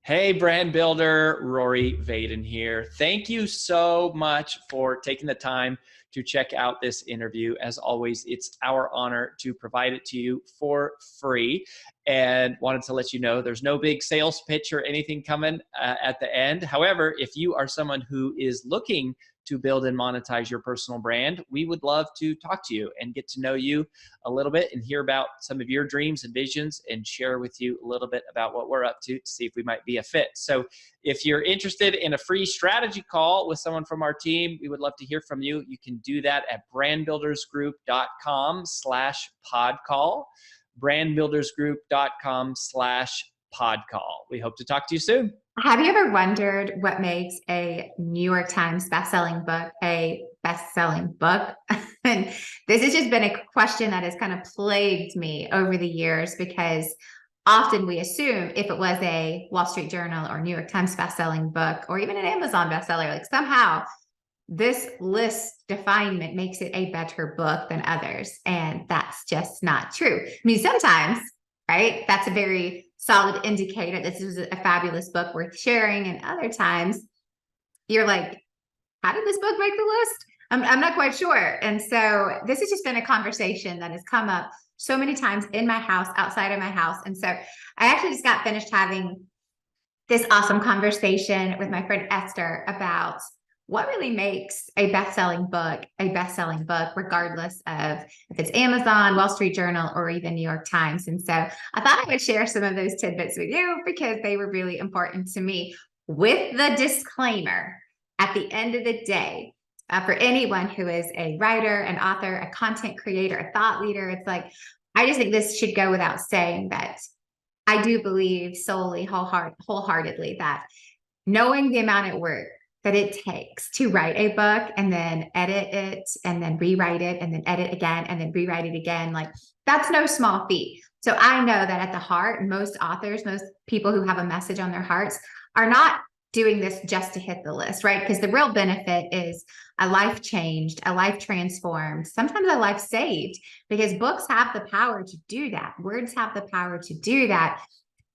Hey, brand builder, Rory Vaden here. Thank you so much for taking the time to check out this interview. As always, it's our honor to provide it to you for free. And wanted to let you know there's no big sales pitch or anything coming at the end. However, if you are someone who is looking to build and monetize your personal brand, we would love to talk to you and get to know you a little bit and hear about some of your dreams and visions and share with you a little bit about what we're up to see if we might be a fit. So if you're interested in a free strategy call with someone from our team, we would love to hear from you. You can do that at brandbuildersgroup.com/podcall, brandbuildersgroup.com/podcall. We hope to talk to you soon. Have you ever wondered what makes a New York Times bestselling book a best-selling book? And this has just been a question that has kind of plagued me over the years, because often we assume if it was a Wall Street Journal or New York Times bestselling book, or even an Amazon bestseller, like somehow this list definement makes it a better book than others. And that's just not true. I mean, sometimes, right, that's a very solid indicator this is a fabulous book worth sharing. And other times you're like, how did this book make the list? I'm not quite sure. And so this has just been a conversation that has come up so many times in my house, outside of my house. And so I actually just got finished having this awesome conversation with my friend Esther about what really makes a best-selling book, regardless of if it's Amazon, Wall Street Journal, or even New York Times. And so I thought I would share some of those tidbits with you because they were really important to me, with the disclaimer at the end of the day, for anyone who is a writer, an author, a content creator, a thought leader, it's like, I just think this should go without saying that I do believe solely, wholeheartedly, that knowing the amount of work that it takes to write a book and then edit it and then rewrite it and then edit again and then rewrite it again, like that's no small feat. So I know that at the heart, most authors, most people who have a message on their hearts are not doing this just to hit the list, right? Because the real benefit is a life changed, a life transformed, sometimes a life saved, because books have the power to do that. Words have the power to do that.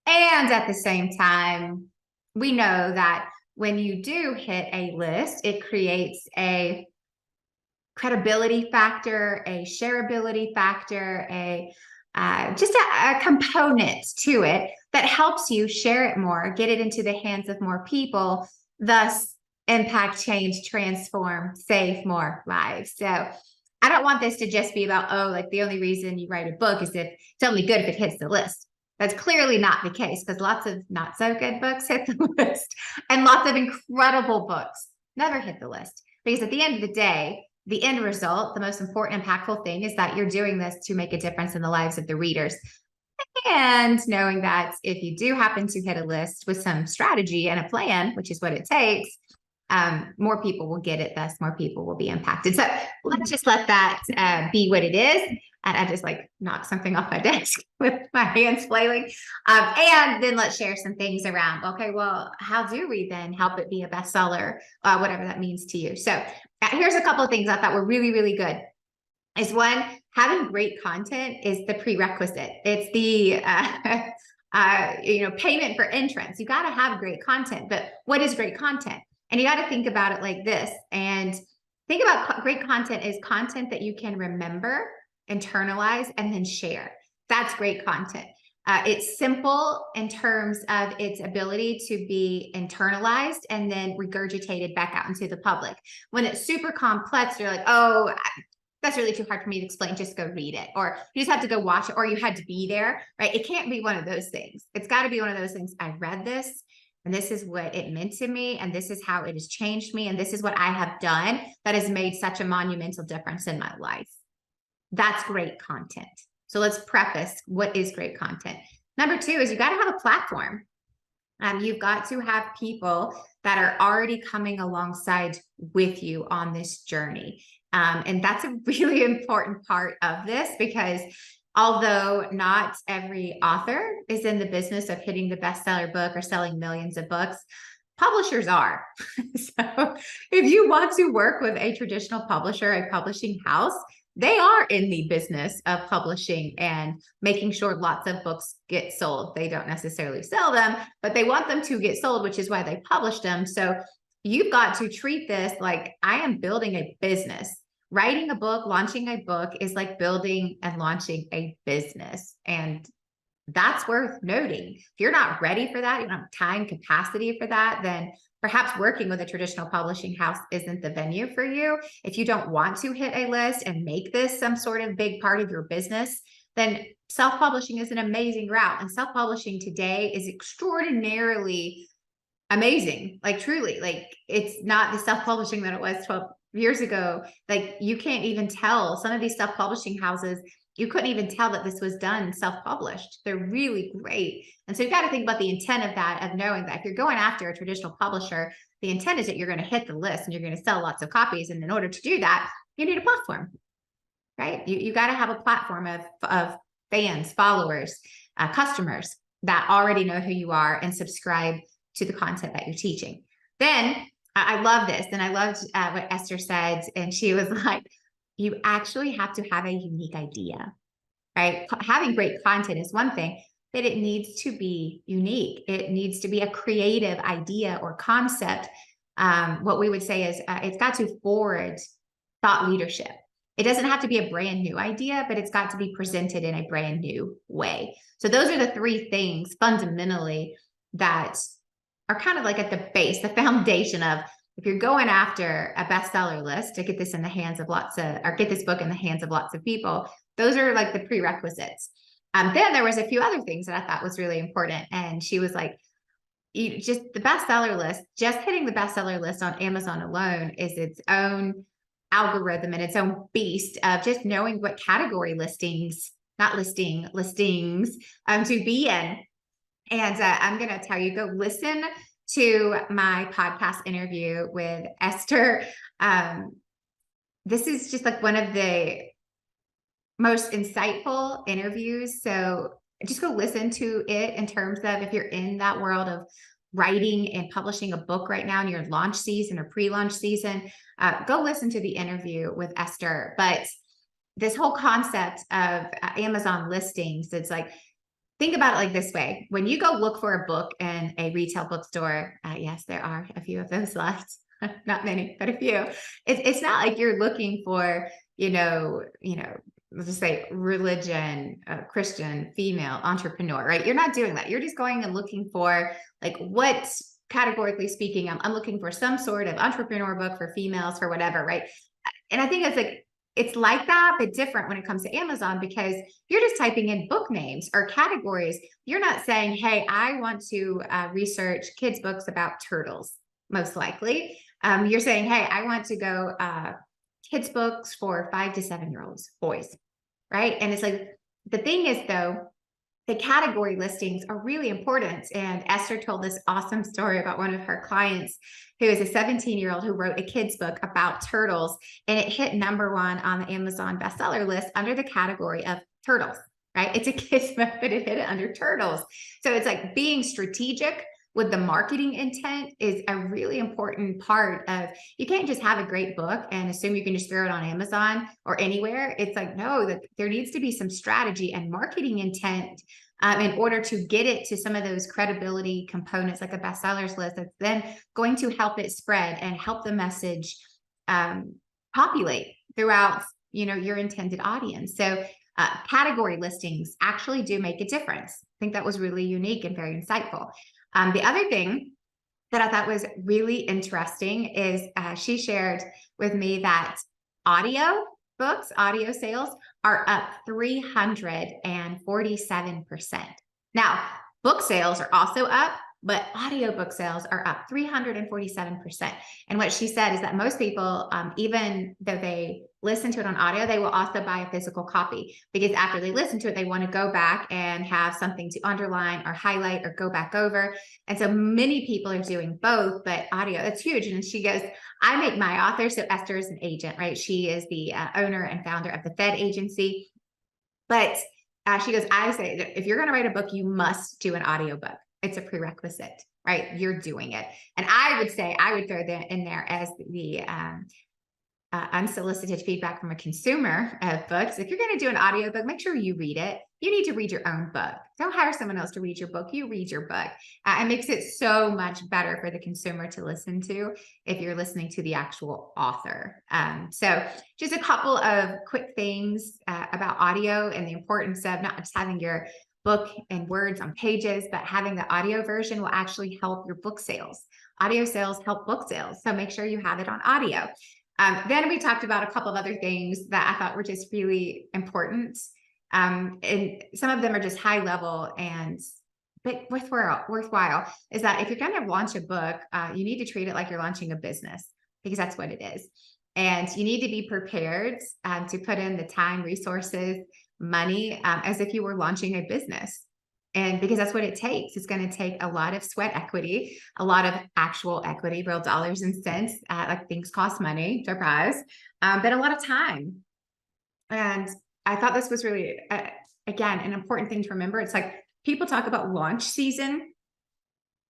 And at the same time, we know that when you do hit a list, it creates a credibility factor, a shareability factor, just a component to it that helps you share it more, get it into the hands of more people, thus impact, change, transform, save more lives. So I don't want this to just be about, oh, like the only reason you write a book is if it's only good if it hits the list. That's clearly not the case, because lots of not so good books hit the list and lots of incredible books never hit the list. Because at the end of the day, the end result, the most important, impactful thing is that you're doing this to make a difference in the lives of the readers. And knowing that if you do happen to hit a list with some strategy and a plan, which is what it takes, more people will get it, thus more people will be impacted. So let's just let that be what it is. And I just like knocked something off my desk with my hands flailing. And then let's share some things around, okay, well, how do we then help it be a bestseller, whatever that means to you. So here's a couple of things I thought were really, really good. Is one, having great content is the prerequisite. It's the payment for entrance. You got to have great content, but what is great content? And you got to think about it like this. And think about great content is content that you can remember, internalize, and then share. That's great content. It's simple in terms of its ability to be internalized and then regurgitated back out into the public. When it's super complex, you're like, oh, that's really too hard for me to explain. Just go read it. Or you just have to go watch it, or you had to be there, right? It can't be one of those things. It's got to be one of those things. I read this, and this is what it meant to me, and this is how it has changed me, and this is what I have done that has made such a monumental difference in my life. That's great content. So let's preface what is great content. Number two is you got to have a platform. You've got to have people that are already coming alongside with you on this journey. And that's a really important part of this, because although not every author is in the business of hitting the bestseller book or selling millions of books, publishers are. So if you want to work with a traditional publisher, a publishing house, they are in the business of publishing and making sure lots of books get sold. They don't necessarily sell them, but they want them to get sold, which is why they publish them. So you've got to treat this like I am building a business. Writing a book, launching a book is like building and launching a business. And that's worth noting. If you're not ready for that, you don't have time capacity for that, then perhaps working with a traditional publishing house isn't the venue for you. If you don't want to hit a list and make this some sort of big part of your business, then self-publishing is an amazing route. And self-publishing today is extraordinarily amazing. Like truly, like it's not the self-publishing that it was 12 years ago. Like you can't even tell some of these self-publishing houses, you couldn't even tell that this was done self-published. They're really great. And so you've got to think about the intent of that, of knowing that if you're going after a traditional publisher, the intent is that you're going to hit the list and you're going to sell lots of copies. And in order to do that, you need a platform, right? You got to have a platform of fans, followers, customers that already know who you are and subscribe to the content that you're teaching. Then I love this. And I loved what Esther said. And she was like, you actually have to have a unique idea, right? Having great content is one thing, but it needs to be unique. It needs to be a creative idea or concept. What we would say is it's got to forward thought leadership. It doesn't have to be a brand new idea, but it's got to be presented in a brand new way. So those are the three things fundamentally that are kind of like at the base, the foundation of if you're going after a bestseller list to get this in the hands of lots of, or get this book in the hands of lots of people, those are like the prerequisites. Then there was a few other things that I thought was really important. And she was like, you just the bestseller list, just hitting the bestseller list on Amazon alone is its own algorithm and its own beast of just knowing what category listings to be in. And I'm going to tell you, go listen to my podcast interview with Esther. This is just like one of the most insightful interviews. So just go listen to it in terms of if you're in that world of writing and publishing a book right now in your launch season or pre-launch season, go listen to the interview with Esther. But this whole concept of Amazon listings, it's like, think about it like this way. When you go look for a book in a retail bookstore, yes, there are a few of those left, not many, but a few. It's not like you're looking for, let's just say religion, Christian, female, entrepreneur, right? You're not doing that. You're just going and looking for like what categorically speaking, I'm looking for some sort of entrepreneur book for females, for whatever, right? And I think it's like that, but different when it comes to Amazon because you're just typing in book names or categories. You're not saying, hey, I want to research kids' books about turtles, most likely. You're saying, hey, I want to go kids' books for 5 to 7-year-olds, boys, right? And it's like, the thing is though, the category listings are really important. And Esther told this awesome story about one of her clients who is a 17-year-old who wrote a kid's book about turtles, and it hit #1 on the Amazon bestseller list under the category of turtles, right? It's a kid's book, but it hit it under turtles. So it's like being strategic with the marketing intent is a really important part of, you can't just have a great book and assume you can just throw it on Amazon or anywhere. It's like, no, that there needs to be some strategy and marketing intent in order to get it to some of those credibility components like a bestsellers list that's then going to help it spread and help the message populate throughout, your intended audience. So category listings actually do make a difference. I think that was really unique and very insightful. The other thing that I thought was really interesting is she shared with me that audio sales are up 347%. Now, book sales are also up, but audiobook sales are up 347%. And what she said is that most people, even though they listen to it on audio, they will also buy a physical copy because after they listen to it, they want to go back and have something to underline or highlight or go back over. And so many people are doing both, but audio, it's huge. And she goes, I make my author. So Esther is an agent, right? She is the owner and founder of the Fed agency. But she goes, I say, if you're going to write a book, you must do an audiobook. It's a prerequisite, right? You're doing it. And I would say, I would throw that in there as the unsolicited feedback from a consumer of books. If you're going to do an audiobook, make sure you read it. You need to read your own book. Don't hire someone else to read your book. You read your book. It makes it so much better for the consumer to listen to if you're listening to the actual author. So just a couple of quick things about audio and the importance of not just having your book and words on pages, but having the audio version will actually help your book sales. Audio sales help book sales. So make sure you have it on audio. Then we talked about a couple of other things that I thought were just really important. And some of them are just high level but worthwhile is that if you're going to launch a book, you need to treat it like you're launching a business, because that's what it is. And you need to be prepared to put in the time, resources, money as if you were launching a business. And because that's what it takes. It's going to take a lot of sweat equity, a lot of actual equity, real dollars and cents, like things cost money, surprise, but a lot of time. And I thought this was really, again, an important thing to remember. It's like people talk about launch season.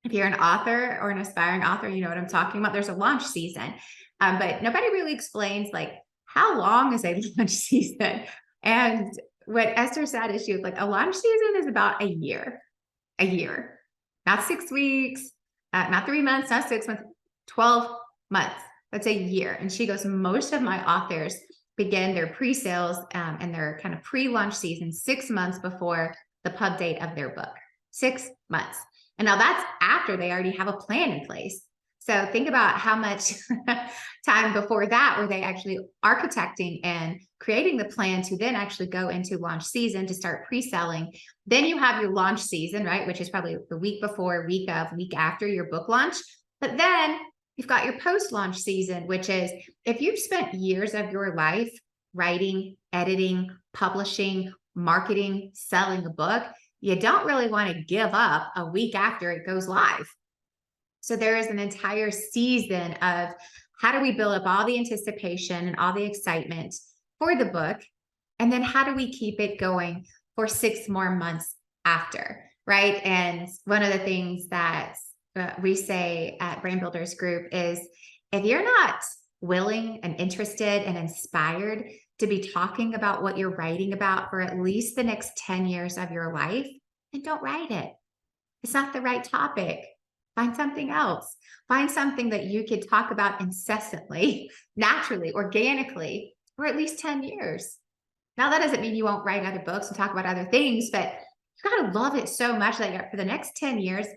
If you're an author or an aspiring author, you know what I'm talking about. There's a launch season, but nobody really explains like how long is a launch season. And what Esther said is she was like, a launch season is about a year, not 6 weeks, not 3 months, not 6 months, 12 months. That's a year. And she goes, most of my authors begin their pre-sales and their kind of pre-launch season 6 months before the pub date of their book. 6 months. And now that's after they already have a plan in place. So think about how much time before that were they actually architecting and creating the plan to then actually go into launch season to start pre-selling. Then you have your launch season, right? Which is probably the week before, week of, week after your book launch. But then you've got your post-launch season, which is if you've spent years of your life writing, editing, publishing, marketing, selling a book, you don't really want to give up a week after it goes live. So there is an entire season of how do we build up all the anticipation and all the excitement for the book? And then how do we keep it going for 6 more months after, right? And one of the things that we say at Brand Builders Group is if you're not willing and interested and inspired to be talking about what you're writing about for at least the next 10 years of your life, then don't write it. It's not the right topic. Find something else. Find something that you could talk about incessantly, naturally, organically, for at least 10 years. Now, that doesn't mean you won't write other books and talk about other things, but you got to love it so much that for the next 10 years,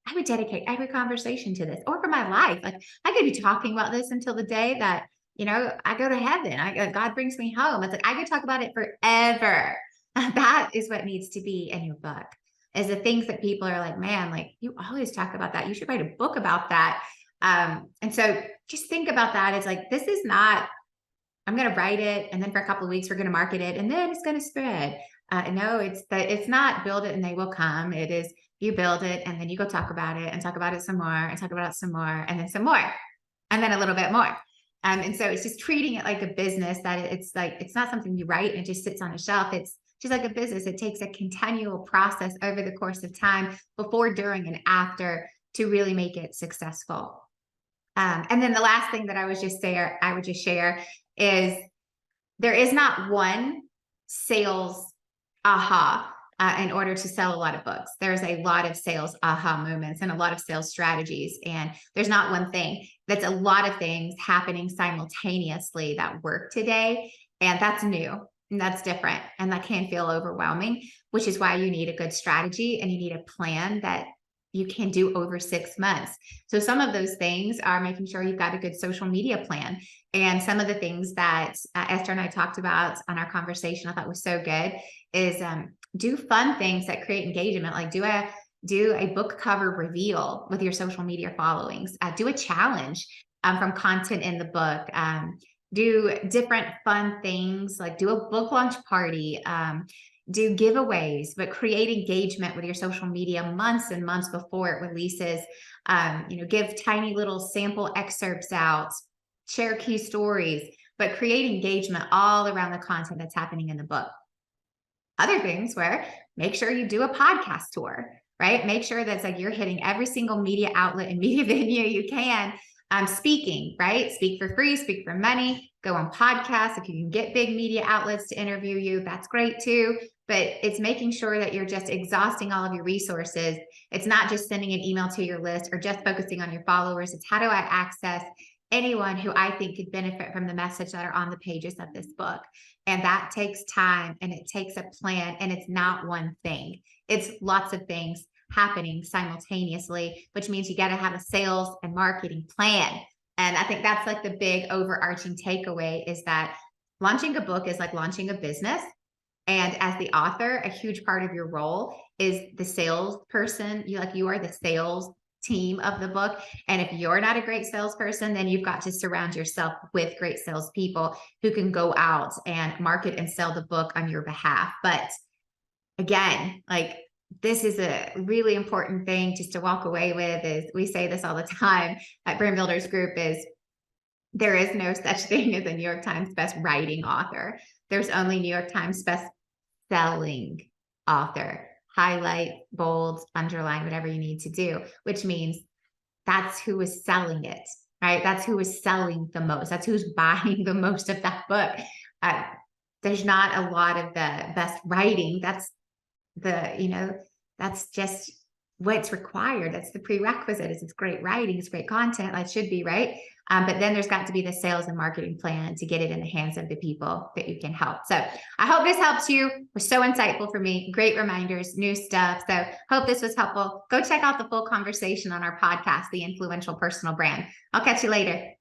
I would dedicate every conversation to this, or for my life. Like I could be talking about this until the day that, I go to heaven. God brings me home. It's like I could talk about it forever. That is what needs to be in your book. Is the things that people are like, man, like you always talk about that. You should write a book about that. And so just think about that. It's like, this is not, I'm going to write it. And then for a couple of weeks, we're going to market it. And then it's going to spread. No, it's not build it and they will come. It is you build it and then you go talk about it and talk about it some more and talk about it some more and then some more and then a little bit more. And so it's just treating it like a business that it's like, it's not something you write and it just sits on a shelf. It's just like a business. It takes a continual process over the course of time before, during, and after to really make it successful. And then the last thing that I would just share is there is not one sales aha in order to sell a lot of books. There's a lot of sales aha moments and a lot of sales strategies. And there's not one thing. That's a lot of things happening simultaneously that work today. And that's new. And that's different. And that can feel overwhelming, which is why you need a good strategy and you need a plan that you can do over 6 months. So some of those things are making sure you've got a good social media plan. And some of the things that Esther and I talked about on our conversation, I thought was so good, is do fun things that create engagement. Like do a book cover reveal with your social media followings. Do a challenge from content in the book. Do different fun things, like do a book launch party, do giveaways, but create engagement with your social media months and months before it releases. Give tiny little sample excerpts out, share key stories, but create engagement all around the content that's happening in the book. Other things where make sure you do a podcast tour, right? Make sure that's like you're hitting every single media outlet and media venue you can Speaking, right? Speak for free, speak for money, go on podcasts. If you can get big media outlets to interview you, that's great too. But it's making sure that you're just exhausting all of your resources. It's not just sending an email to your list or just focusing on your followers. It's how do I access anyone who I think could benefit from the message that are on the pages of this book. And that takes time and it takes a plan, and it's not one thing. It's lots of things happening simultaneously, which means you got to have a sales and marketing plan. And I think that's like the big overarching takeaway is that launching a book is like launching a business. And as the author, a huge part of your role is the salesperson. You are the sales team of the book. And if you're not a great salesperson, then you've got to surround yourself with great salespeople who can go out and market and sell the book on your behalf. But again, like, this is a really important thing just to walk away with. Is we say this all the time at Brand Builders Group, is there is no such thing as a New York Times best writing author. There's only New York Times best selling author. Highlight, bold, underline, whatever you need to do, which means that's who is selling it, right? That's who is selling the most. That's who's buying the most of that book. There's not a lot of the best writing. That's that's just what's required. That's the prerequisite. Is it's great writing, it's great content. That should be right. But then there's got to be the sales and marketing plan to get it in the hands of the people that you can help. So I hope this helps you. It was so insightful for me. Great reminders, new stuff. So hope this was helpful. Go check out the full conversation on our podcast, The Influential Personal Brand. I'll catch you later.